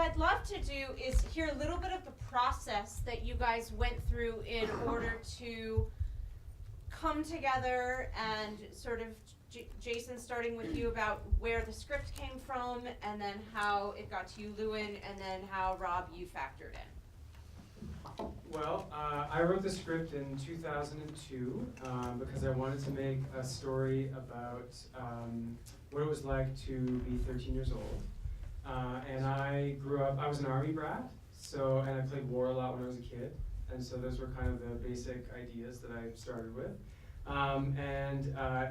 I'd love to do is hear a little bit of the process that you guys went through in order to come together and sort of, Jason, starting with you about where the script came from, and then how it got to you, Lewin, and then how, Rob, you factored in. Well, I wrote the script in 2002 because I wanted to make a story about what it was like to be 13 years old. And I grew up, I was an army brat, and I played war a lot when I was a kid. And so those were kind of the basic ideas that I started with.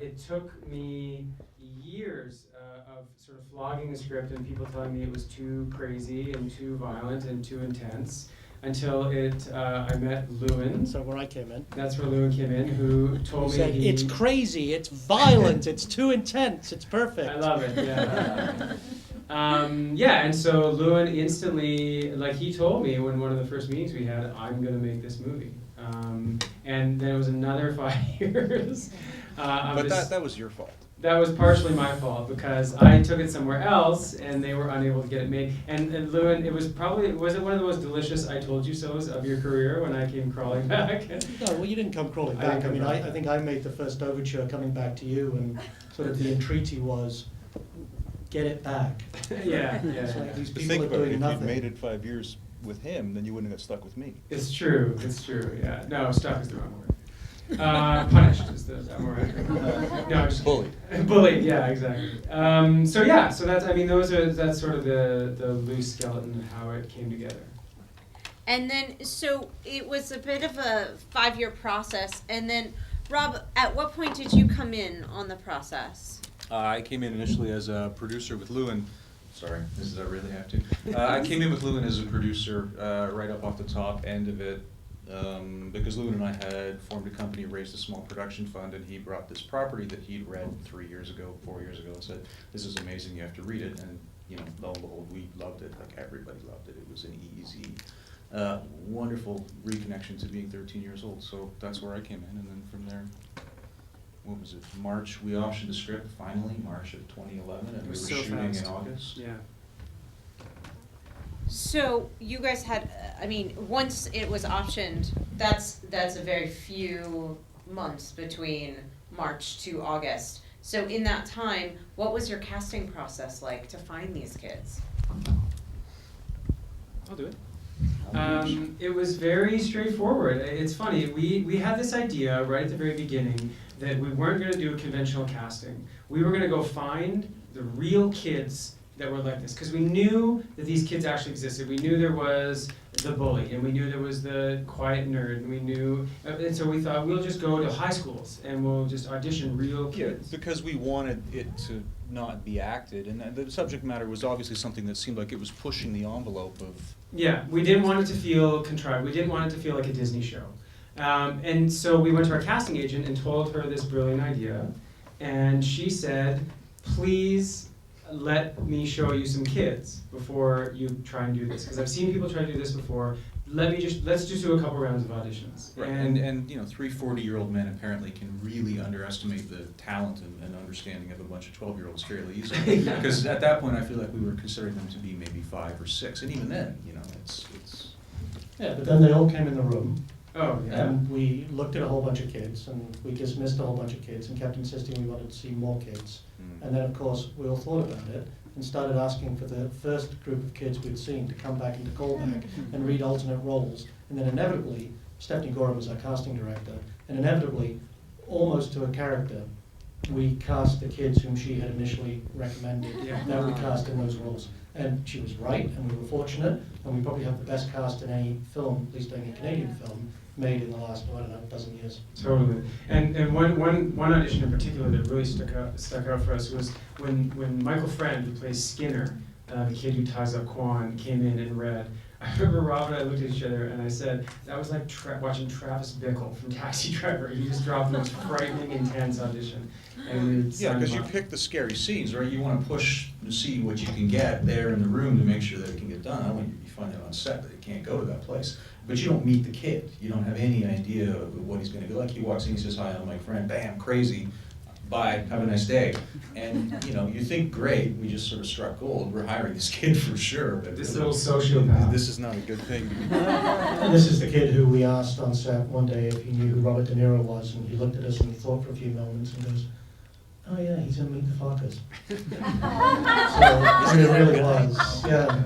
It took me years of sort of flogging the script and people telling me it was too crazy and too violent and too intense until I met Lewin. So where I came in. That's where Lewin came in, who told me said, it's crazy, it's violent, it's too intense, it's perfect. I love it, yeah. And so Lewin instantly, like he told me when one of the first meetings we had, I'm going to make this movie. And then it was another 5 years. But that was your fault. That was partially my fault because I took it somewhere else and they were unable to get it made. And Lewin, was it one of the most delicious I told you so's of your career when I came crawling back? No, well, you didn't come crawling back. I think I made the first overture coming back to you, and sort of the entreaty was, get it back. Yeah. So these But people think are about it, doing if nothing. you'd made it 5 years with him, then you wouldn't have got stuck with me. It's true, yeah. No, stuck is the wrong word. Punished is the more accurate. No, just Bullied. Bullied, yeah, exactly. So that's sort of the loose skeleton of how it came together. And then, so it was a bit of a 5-year process. And then, Rob, at what point did you come in on the process? I came in initially as a producer with Lewin. Sorry, does I really have to? I came in with Lewin as a producer right up off the top end of it because Lewin and I had formed a company, raised a small production fund, and he brought this property that he'd read 4 years ago, and said, this is amazing, you have to read it. And lo and behold, we loved it, like everybody loved it. It was an easy, wonderful reconnection to being 13 years old. So that's where I came in, and then from there, what was it, March, we optioned the script, finally, March of 2011, and we were shooting in August. Yeah. So you guys had, once it was optioned, that's a very few months between March to August. So in that time, what was your casting process like to find these kids? I'll do it. It was very straightforward. It's funny, we had this idea right at the very beginning that we weren't going to do a conventional casting. We were going to go find the real kids that were like this, because we knew that these kids actually existed. We knew there was the bully, and we knew there was the quiet nerd, and so we thought we'll just go to high schools and we'll just audition real kids. Yeah, because we wanted it to not be acted, and the subject matter was obviously something that seemed like it was pushing the envelope of... Yeah, we didn't want it to feel contrived. We didn't want it to feel like a Disney show. And so we went to our casting agent and told her this brilliant idea, and she said, please let me show you some kids before you try and do this, because I've seen people try to do this before. Let's just do a couple rounds of auditions. Right. And 3 40-year-old men apparently can really underestimate the talent and understanding of a bunch of 12-year-olds fairly easily. Yeah. Because at that point, I feel like we were considering them to be maybe 5 or 6, and even then, it's. Yeah, but then they all came in the room. Oh, yeah. And we looked at a whole bunch of kids, and we dismissed a whole bunch of kids and kept insisting we wanted to see more kids. And then, of course, we all thought about it and started asking for the first group of kids we'd seen to come back into callback and read alternate roles. And then inevitably, Stephanie Gorham was our casting director, and inevitably, almost to a character, we cast the kids whom she had initially recommended that we cast in those roles. And she was right, and we were fortunate, and we probably have the best cast in any film, at least any Canadian film, made in the last, dozen years. Totally. And one audition in particular that really stuck out for us was when Michael Friend, who plays Skinner, the kid who ties up Quan, came in and read. I remember Rob and I looked at each other and I said, that was like watching Travis Bickle from Taxi Driver. He just dropped the most frightening, intense audition. And Yeah, because you pick the scary scenes, right? You want to push to see what you can get there in the room to make sure that it can get done. I want you find out on set that it can't go to that place. But you don't meet the kid. You don't have any idea of what he's going to be like. He walks in, he says, hi, I'm my friend. Bam, crazy. bye, have a nice day. And, you know, you think, great, we just sort of struck gold, we're hiring this kid for sure. But This little sociopath. This is not a good thing. And this is the kid who we asked on set one day if he knew who Robert De Niro was, and he looked at us and he thought for a few moments and goes, oh yeah, he's in Meet the Fockers. So, I mean, it really was, yeah.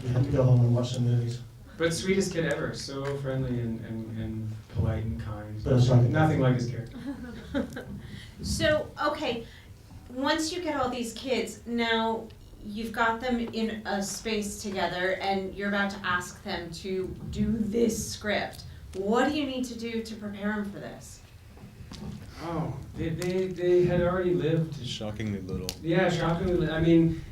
You had to go home and watch some movies. But sweetest kid ever, so friendly and polite and kind. But it's like- Nothing like his character. So, okay, once you get all these kids, now you've got them in a space together and you're about to ask them to do this script. What do you need to do to prepare them for this? Oh, they had already lived. Shockingly little. Yeah, shockingly. I mean,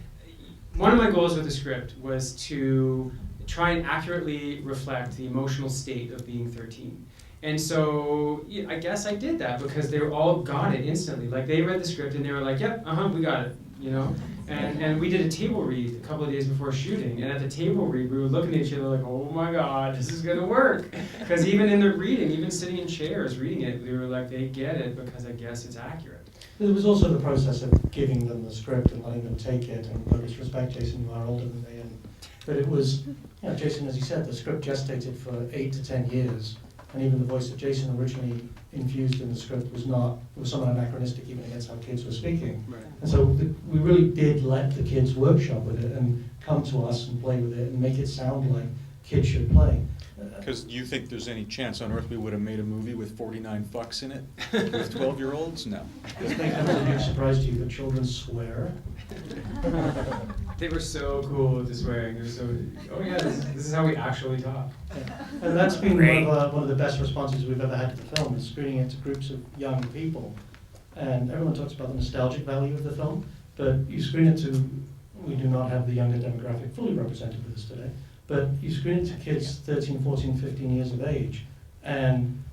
one of my goals with the script was to try and accurately reflect the emotional state of being 13. And so I guess I did that because they all got it instantly. Like they read the script and they were like, yep, we got it, you know? And we did a table read a couple of days before shooting. And at the table read, we were looking at each other like, oh my God, this is gonna work. Because even in the reading, even sitting in chairs reading it, we were like, they get it because I guess it's accurate. There was also the process of giving them the script and letting them take it, and with respect, Jason, you are older than me, but it was, you know, Jason, as he said, the script gestated for 8 to 10 years, and even the voice that Jason originally infused in the script was somewhat anachronistic even against how kids were speaking. Right. And so we really did let the kids workshop with it and come to us and play with it and make it sound like kids should play. Because you think there's any chance on earth we would have made a movie with 49 fucks in it? With 12-year-olds? No. This may come as a huge surprise to you, but children swear. They were so cool with the swearing. They were so, oh yeah, this is how we actually talk. And that's been one of the best responses we've ever had to the film, is screening it to groups of young people. And everyone talks about the nostalgic value of the film, but you screen it to, we do not have the younger demographic fully represented with us today, but you screen it to kids 13, 14, 15 years of age, and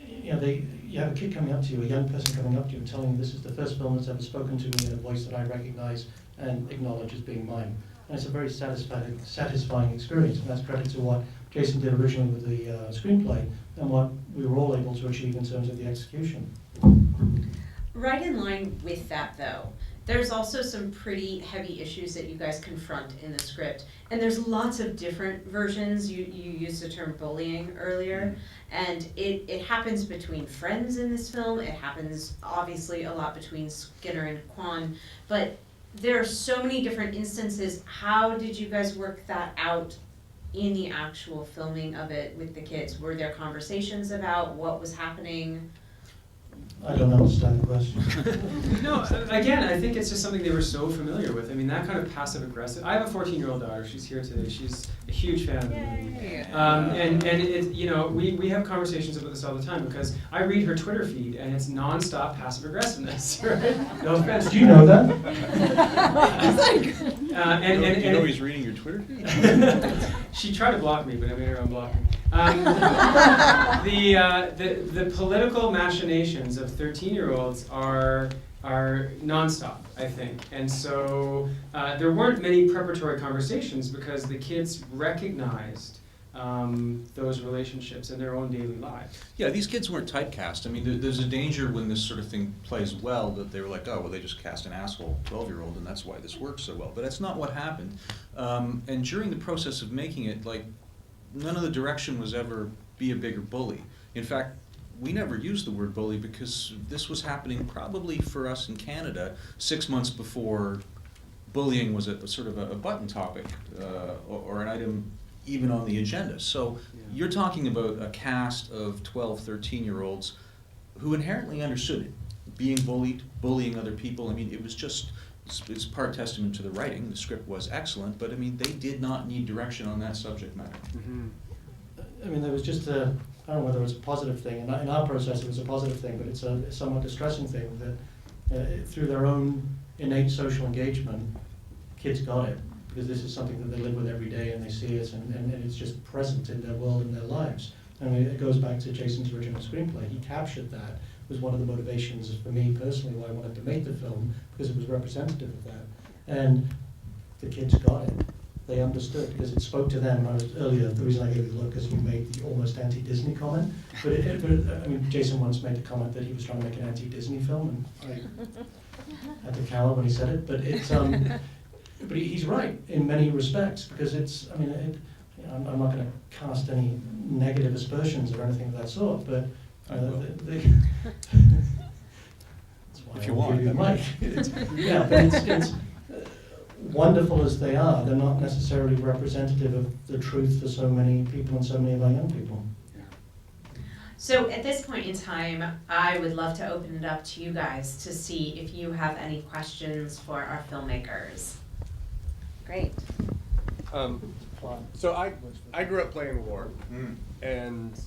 you know, you have a kid coming up to you, a young person coming up to you and telling you this is the first film that's ever spoken to me in a voice that I recognize and acknowledge as being mine. And it's a very satisfying experience, and that's credit to what Jason did originally with the screenplay and what we were all able to achieve in terms of the execution. Right in line with that though, there's also some pretty heavy issues that you guys confront in the script. And there's lots of different versions. You used the term bullying earlier. And it happens between friends in this film. It happens obviously a lot between Skinner and Kwan. But there are so many different instances. How did you guys work that out in the actual filming of it with the kids? Were there conversations about what was happening? I don't understand the question. No, again, I think it's just something they were so familiar with. I mean, that kind of passive aggressive. I have a 14-year-old daughter. She's here today. She's a huge fan of the movie. And it, you know, we have conversations about this all the time because I read her Twitter feed and it's nonstop passive aggressiveness. Right? No offense. Did you know that? You know he's reading your Twitter feed? She tried to block me, but I made her unblock me. The political machinations of 13-year-olds are nonstop, I think. And so there weren't many preparatory conversations because the kids recognized those relationships in their own daily lives. Yeah, these kids weren't typecast. I mean, there's a danger when this sort of thing plays well that they were like, oh, well, they just cast an asshole 12-year-old and that's why this works so well. But that's not what happened. And during the process of making it, like, none of the direction was ever be a bigger bully. In fact, we never used the word bully because this was happening probably for us in Canada 6 months before bullying was a sort of a button topic or an item even on the agenda. So you're talking about a cast of 12, 13-year-olds who inherently understood it. Being bullied, bullying other people, I mean, it was just, it's part testament to the writing. The script was excellent, but I mean, they did not need direction on that subject matter. Mm-hmm. I mean, there was just I don't know whether it's a positive thing. In our process, it was a positive thing, but it's a somewhat distressing thing that through their own innate social engagement, kids got it. Because this is something that they live with every day and they see it and it's just present in their world and their lives. I mean, it goes back to Jason's original screenplay. He captured that. It was one of the motivations for me personally why I wanted to make the film, because it was representative of that. And the kids got it. they understood, because it spoke to them. Earlier, the reason I gave you the look is you made the almost anti-Disney comment, but I mean, Jason once made the comment that he was trying to make an anti-Disney film, and I had to cower when he said it, but it's, but he's right in many respects, because it's, I mean, I'm not going to cast any negative aspersions or anything of that sort, but I will. that's why If you I'll want, give you the I mic. Yeah, but it's wonderful as they are, they're not necessarily representative of the truth for so many people and so many of our young people. So at this point in time, I would love to open it up to you guys to see if you have any questions for our filmmakers. Great. So I grew up playing war, Mm. and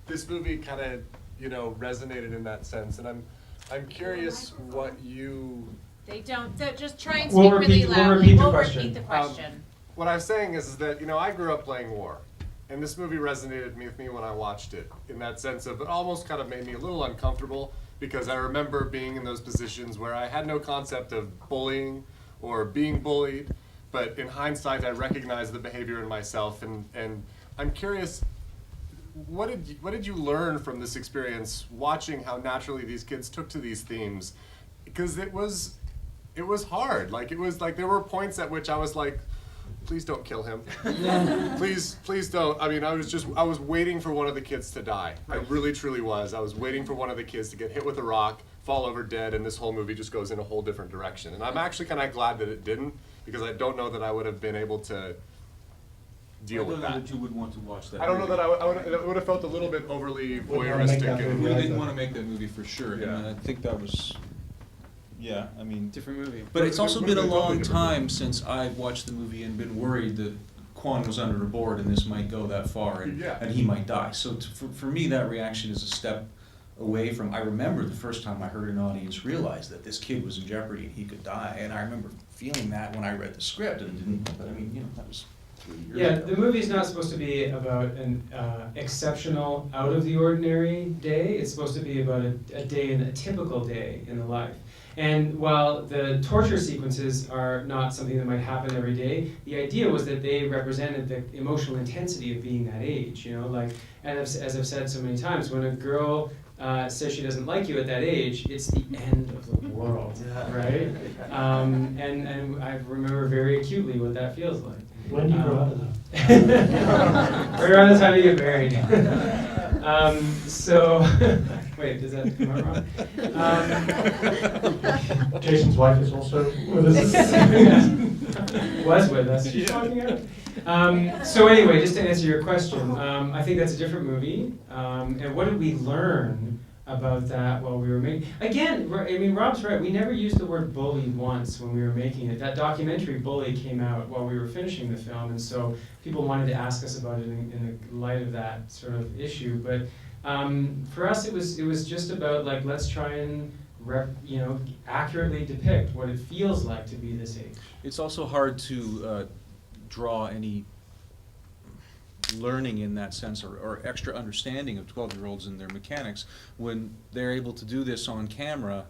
this movie kind of, you know, resonated in that sense. And I'm curious what you. They don't, just try and We'll speak really repeat- we'll loudly. repeat the We'll question. repeat the question. What I was saying is that, you know, I grew up playing war, and this movie resonated with me when I watched it, in that sense of it almost kind of made me a little uncomfortable, because I remember being in those positions where I had no concept of bullying or being bullied, but in hindsight I recognized the behavior in myself, and I'm curious, what did you learn from this experience, watching how naturally these kids took to these themes? Because it was hard. Like, it was like there were points at which I was like, please don't kill him. Please don't. I mean, I was waiting for one of the kids to die. I really, truly was. I was waiting for one of the kids to get hit with a rock, fall over dead, and this whole movie just goes in a whole different direction. And I'm actually kind of glad that it didn't, because I don't know that I would have been able to deal with I don't know that. that you would want to watch that. I don't know movie. that it would have felt a little bit overly Wouldn't wanna make that voyeuristic. movie. We Yeah, didn't but- want to make that movie for sure. Yeah. And I think that was, yeah, I mean. Different movie. But it's also It been a would've been long totally different time movie. since I've watched the movie and been worried that Quan was under a board and this might go that far and, Yeah. and he might die. So for me, that reaction is a step away from, I remember the first time I heard an audience realize that this kid was in jeopardy and he could die. And I remember feeling that when I read the script and didn't, but I mean, you know, that was 3 years Yeah, ago. the movie's not supposed to be about an exceptional, out of the ordinary day. It's supposed to be about a day in a typical day in the life. And while the torture sequences are not something that might happen every day, the idea was that they represented the emotional intensity of being that age. You know, like, and as I've said so many times, when a girl says she doesn't like you at that age, it's the end of the world, right? And I remember very acutely what that feels like. When do you grow out of that? Right around the time you get married. So, wait, does that come out wrong? Jason's wife is also with us. Was with us. She's talking out. So anyway, just to answer your question, I think that's a different movie. And what did we learn about that while we were making? Again, I mean, Rob's right. We never used the word bully once when we were making it. That documentary Bully came out while we were finishing the film, and so people wanted to ask us about it in the light of that sort of issue. But for us, it was just about, like, let's try and accurately depict what it feels like to be this age. It's also hard to draw any learning in that sense, or extra understanding of 12-year-olds and their mechanics when they're able to do this on camera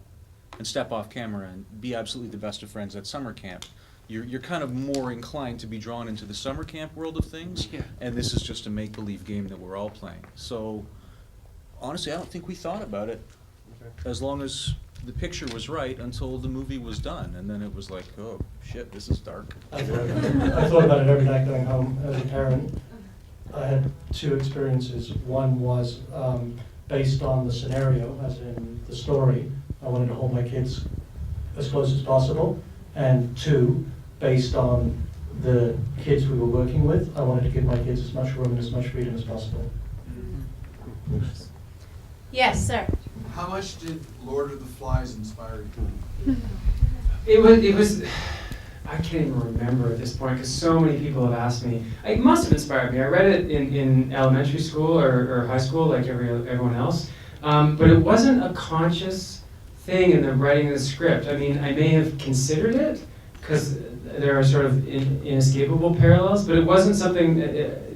and step off camera and be absolutely the best of friends at summer camp. You're kind of more inclined to be drawn into the summer camp world of things, Yeah. and this is just a make-believe game that we're all playing. So honestly, I don't think we thought about it as long as the picture was right until the movie was done, and then it was like, oh shit, this is dark. I thought about it every night going home as a parent. I had two experiences. One was based on the scenario, as in the story. I wanted to hold my kids as close as possible. And two, based on the kids we were working with, I wanted to give my kids as much room and as much freedom as possible. Yes, sir. How much did Lord of the Flies inspire you? It was, I can't even remember at this point because so many people have asked me. It must have inspired me. I read it in elementary school or high school like everyone else, but it wasn't a conscious thing in the writing of the script. I mean, I may have considered it because there are sort of inescapable parallels, but it wasn't something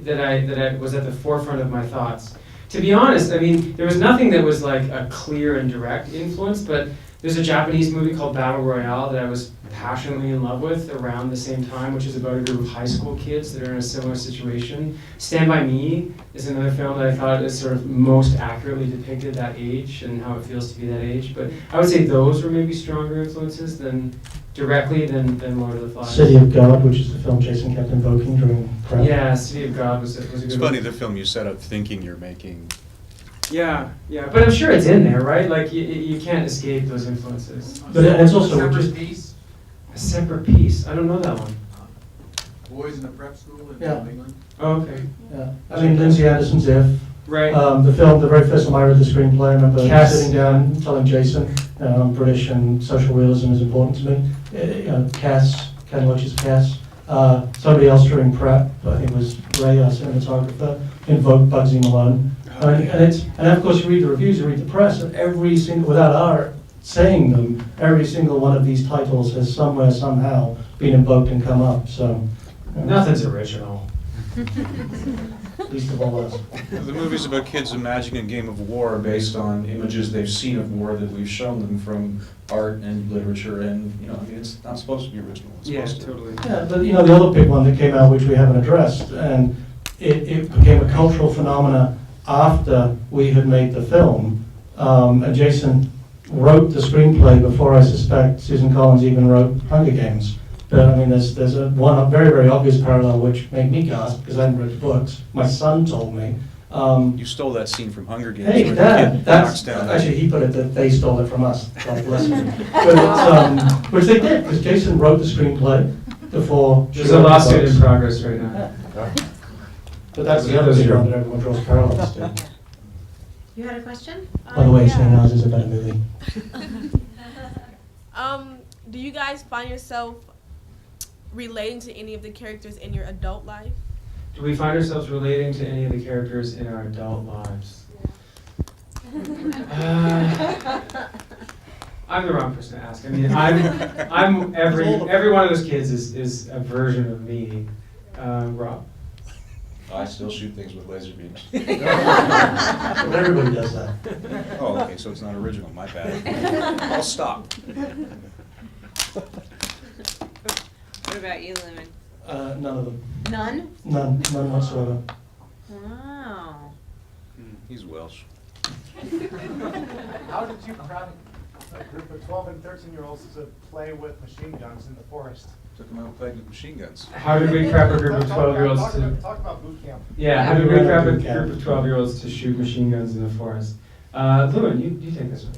that I was at the forefront of my thoughts. To be honest, I mean, there was nothing that was like a clear and direct influence, but There's a Japanese movie called Battle Royale that I was passionately in love with around the same time, which is about a group of high school kids that are in a similar situation. Stand By Me is another film that I thought is sort of most accurately depicted that age and how it feels to be that age. But I would say those were maybe stronger influences than Lord of the Flies. City of God, which is the film Jason kept invoking during prep. Yeah, City of God was a good It's one. funny, the film you set up thinking you're making. Yeah, but I'm sure it's in there, right? Like, you can't escape those influences. But it's also Separate just piece, A Separate Piece, I don't know that one. boys in a prep school in Yeah. New England. Oh, okay. yeah. I mean, Lindsay Anderson's If. Right. The film, the very first time I read the screenplay, I remember Cass. sitting down telling Jason, I'm British and social realism is important to me. Cass, Ken Loach's Cass. Somebody else during prep, I think it was Ray, our cinematographer, invoked Bugsy Malone. And of course you read the reviews, you read the press, and every single, without our saying them, every single one of these titles has somewhere, somehow been invoked and come up, so. Nothing's original. Least of all us. The movie's about kids imagining a game of war based on images they've seen of war that we've shown them from art and literature, and, I mean, it's not supposed to be original. It's Yeah, supposed to. totally. Yeah, but the other big one that came out, which we haven't addressed, and it became a cultural phenomena after we had made the film, and Jason wrote the screenplay before I suspect Susan Collins even wrote Hunger Games. But I mean, there's one very, very obvious parallel which made me gasp because I hadn't read the books. My son told me. You stole that scene from Hunger Games. Hey, where the Dad, kid that's, knocks down that- actually he put it that they stole it from us, God bless them. But which they did, because Jason wrote the screenplay before. she There's a wrote the lawsuit books. in progress right now. But that's the other big one that everyone draws parallels to. You had a question? By the way, yeah. St. Ours is a better movie. Do you guys find yourself relating to any of the characters in your adult life? Do we find ourselves relating to any of the characters in our adult lives? I'm the wrong person to ask. I mean, I'm every one of those kids is a version of me. Rob? I still shoot things with laser beams. But everybody does that. Oh, okay, so it's not original, my bad. I'll stop. What about you, Lewin? None of them. None? None whatsoever. Wow. He's Welsh. How did you crowd a group of 12 and 13-year-olds to play with machine guns in the forest? Took him out and played with machine guns. How did we prep a group of 12-year-olds to... Talk about boot camp. Yeah, how did we prep a group of 12-year-olds to shoot machine guns in the forest? Lewin, you take this one.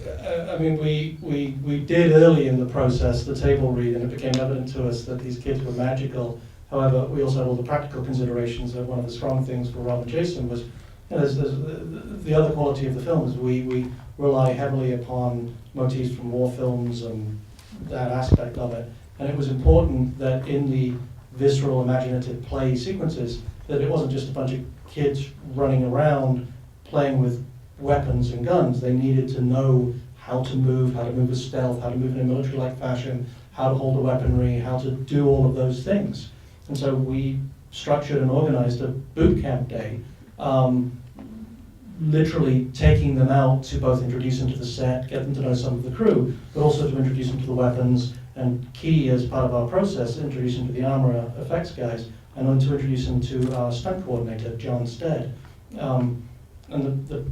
I mean, we did early in the process the table read, and it became evident to us that these kids were magical. However, we also had all the practical considerations. That one of the strong things for Rob and Jason was, there's the other quality of the film is we rely heavily upon motifs from war films and that aspect of it. And it was important that in the visceral, imaginative play sequences, that it wasn't just a bunch of kids running around playing with weapons and guns. They needed to know how to move with stealth, how to move in a military-like fashion, how to hold the weaponry, how to do all of those things. And so we structured and organized a boot camp day, literally taking them out to both introduce them to the set, get them to know some of the crew, but also to introduce them to the weapons, and key as part of our process, introduce them to the armorer effects guys, and then to introduce them to our stunt coordinator, John Stead. And the